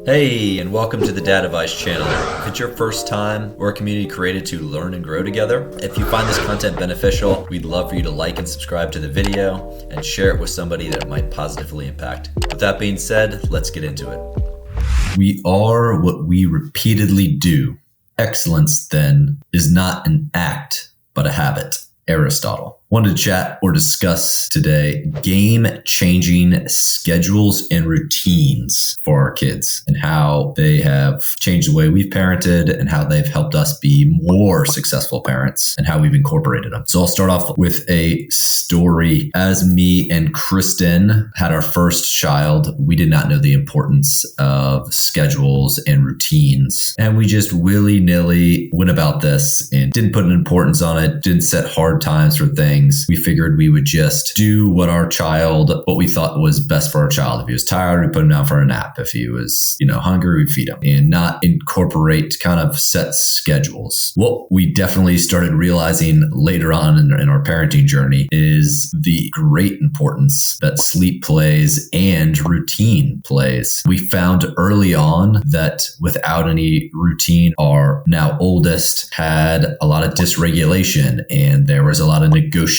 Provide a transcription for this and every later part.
Hey, and welcome to the DadAdvice channel. If it's your first time, we're a community created to learn and grow together. If you find this content beneficial, we'd love for you to like and subscribe to the video and share it with somebody that it might positively impact. With that being said, let's get into it. We are what we repeatedly do. Excellence, then, is not an act, but a habit. Aristotle. Wanted to chat or discuss today game-changing schedules and routines for our kids and how they have changed the way we've parented and how they've helped us be more successful parents and how we've incorporated them. So I'll start off with a story. As me and Kristen had our first child, we did not know the importance of schedules and routines. And we just willy-nilly went about this and didn't put an importance on it, didn't set hard times for things. We figured we would just do what we thought was best for our child. If he was tired, we put him down for a nap. If he was, hungry, we'd feed him and not incorporate kind of set schedules. What we definitely started realizing later on in our parenting journey is the great importance that sleep plays and routine plays. We found early on that without any routine, our now oldest had a lot of dysregulation and there was a lot of negotiation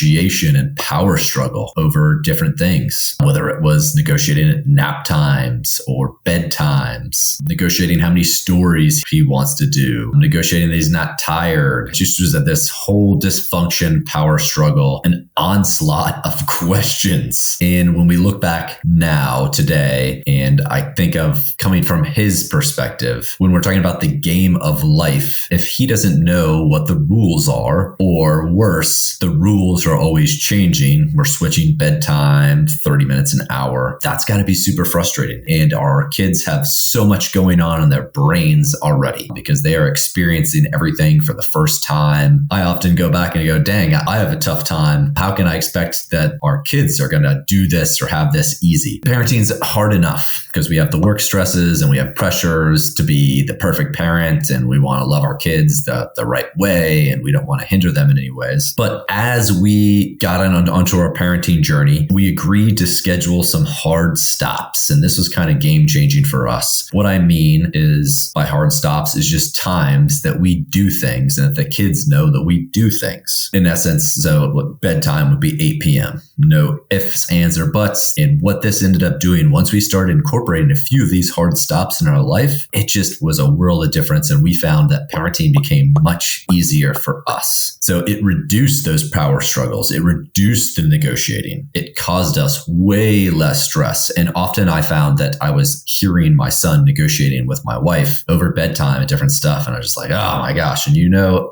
and power struggle over different things, whether it was negotiating nap times or bedtimes, negotiating how many stories he wants to do, negotiating that he's not tired. It just was this whole dysfunction, power struggle, an onslaught of questions. And when we look back now, today, and I think of coming from his perspective, when we're talking about the game of life, if he doesn't know what the rules are, or worse, the rules are always changing. We're switching bedtime, 30 minutes an hour. That's got to be super frustrating. And our kids have so much going on in their brains already because they are experiencing everything for the first time. I often go back and go, dang, I have a tough time. How can I expect that our kids are going to do this or have this easy? Parenting's hard enough because we have the work stresses and we have pressures to be the perfect parent and we want to love our kids the right way and we don't want to hinder them in any ways. But as we got onto our parenting journey, we agreed to schedule some hard stops. And this was kind of game changing for us. What I mean is by hard stops is just times that we do things and that the kids know that we do things. In essence, so bedtime would be 8 p.m. No ifs, ands, or buts. And what this ended up doing once we started incorporating a few of these hard stops in our life, it just was a world of difference. And we found that parenting became much easier for us. So it reduced those power struggles. It reduced the negotiating. It caused us way less stress. And often I found that I was hearing my son negotiating with my wife over bedtime and different stuff. And I was just like, oh my gosh. And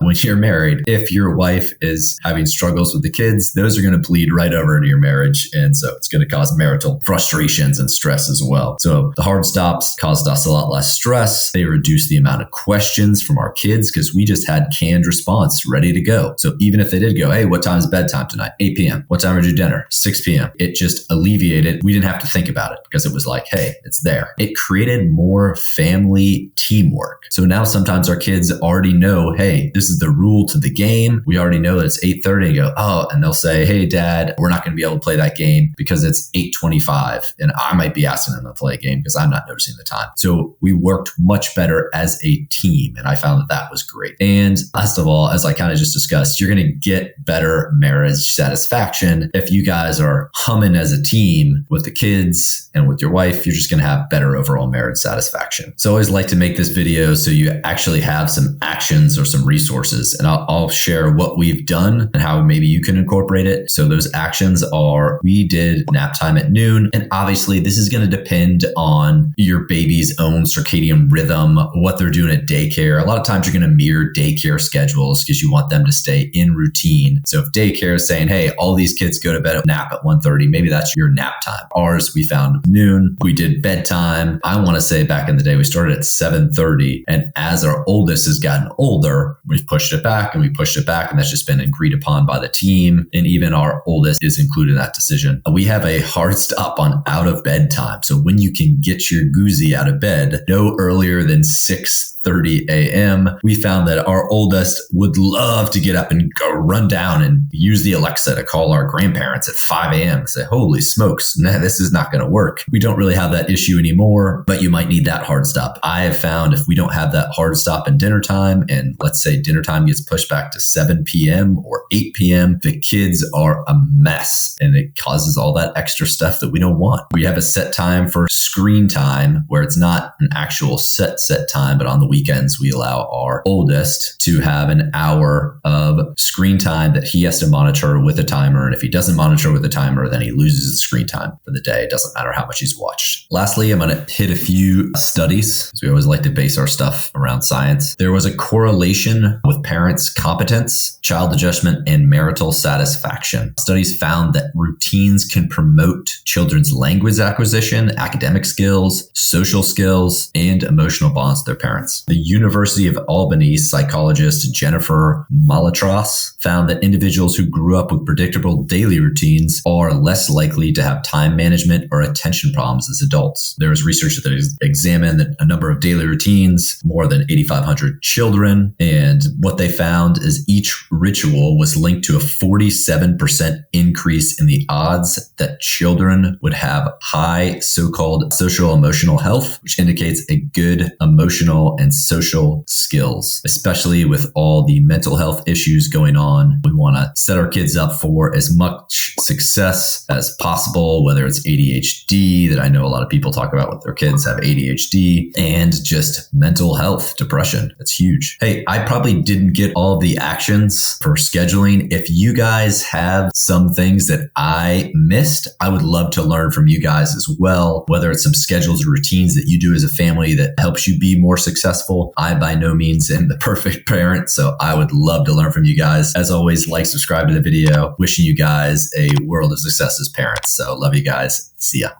when you're married, if your wife is having struggles with the kids, those are going to bleed right over into your marriage. And so it's going to cause marital frustrations and stress as well. So the hard stops caused us a lot less stress. They reduced the amount of questions from our kids because we just had canned response ready to go. So even if they did go, hey, what time is bedtime tonight? 8 p.m. What time are you dinner? 6 p.m. It just alleviated. We didn't have to think about it because it was like, hey, it's there. It created more family teamwork. So now sometimes our kids already know, hey, this is the rule to the game. We already know that it's 8:30 and go, oh, and they'll say, hey, Dad, we're not going to be able to play that game because it's 8:25. And I might be asking them to play a game because I'm not noticing the time. So we worked much better as a team. And I found that was great. And last of all, as I kind of just discussed, you're going to get better marriage satisfaction. If you guys are humming as a team with the kids and with your wife, you're just going to have better overall marriage satisfaction. So I always like to make this video so you actually have some actions or some resources. And I'll share what we've done and how maybe you can incorporate it. So those actions are, we did nap time at noon. And obviously this is going to depend on your baby's own circadian rhythm, what they're doing at daycare. A lot of times you're going to mirror daycare schedules because you want them to stay in routine. So if daycare is saying, hey, all these kids go to bed at nap at 1:30, maybe that's your nap time. Ours, we found noon. We did bedtime. I want to say back in the day, we started at 7:30. And as our oldest has gotten older, we've pushed it back and we pushed it back. And that's just been agreed upon by the team. And even our oldest is included in that decision. We have a hard stop on out of bed time. So when you can get your goozy out of bed no earlier than 6:30 6:30 a.m. We found that our oldest would love to get up and go run down and use the Alexa to call our grandparents at 5 a.m. and say, holy smokes, nah, this is not going to work. We don't really have that issue anymore, but you might need that hard stop. I have found if we don't have that hard stop in dinner time, and let's say dinner time gets pushed back to 7 p.m. or 8 p.m., the kids are a mess and it causes all that extra stuff that we don't want. We have a set time for screen time where it's not an actual set time, but on the weekends, we allow our oldest to have an hour of screen time that he has to monitor with a timer. And if he doesn't monitor with a timer, then he loses his screen time for the day. It doesn't matter how much he's watched. Lastly, I'm going to hit a few studies, because we always like to base our stuff around science. There was a correlation with parents' competence, child adjustment, and marital satisfaction. Studies found that routines can promote children's language acquisition, academic skills, social skills, and emotional bonds with their parents. The University of Albany psychologist Jennifer Malotros found that individuals who grew up with predictable daily routines are less likely to have time management or attention problems as adults. There was research that examined a number of daily routines, more than 8,500 children, and what they found is each ritual was linked to a 47% increase in the odds that children would have high so-called social emotional health, which indicates a good emotional and social skills, especially with all the mental health issues going on. We want to set our kids up for as much success as possible, whether it's ADHD that I know a lot of people talk about with their kids have ADHD, and just mental health, depression. It's huge. Hey, I probably didn't get all the actions for scheduling. If you guys have some things that I missed, I would love to learn from you guys as well, whether it's some schedules or routines that you do as a family that helps you be more successful. I by no means am the perfect parent, so I would love to learn from you guys. As always, like, subscribe to the video. Wishing you guys a world of success as parents. So love you guys. See ya.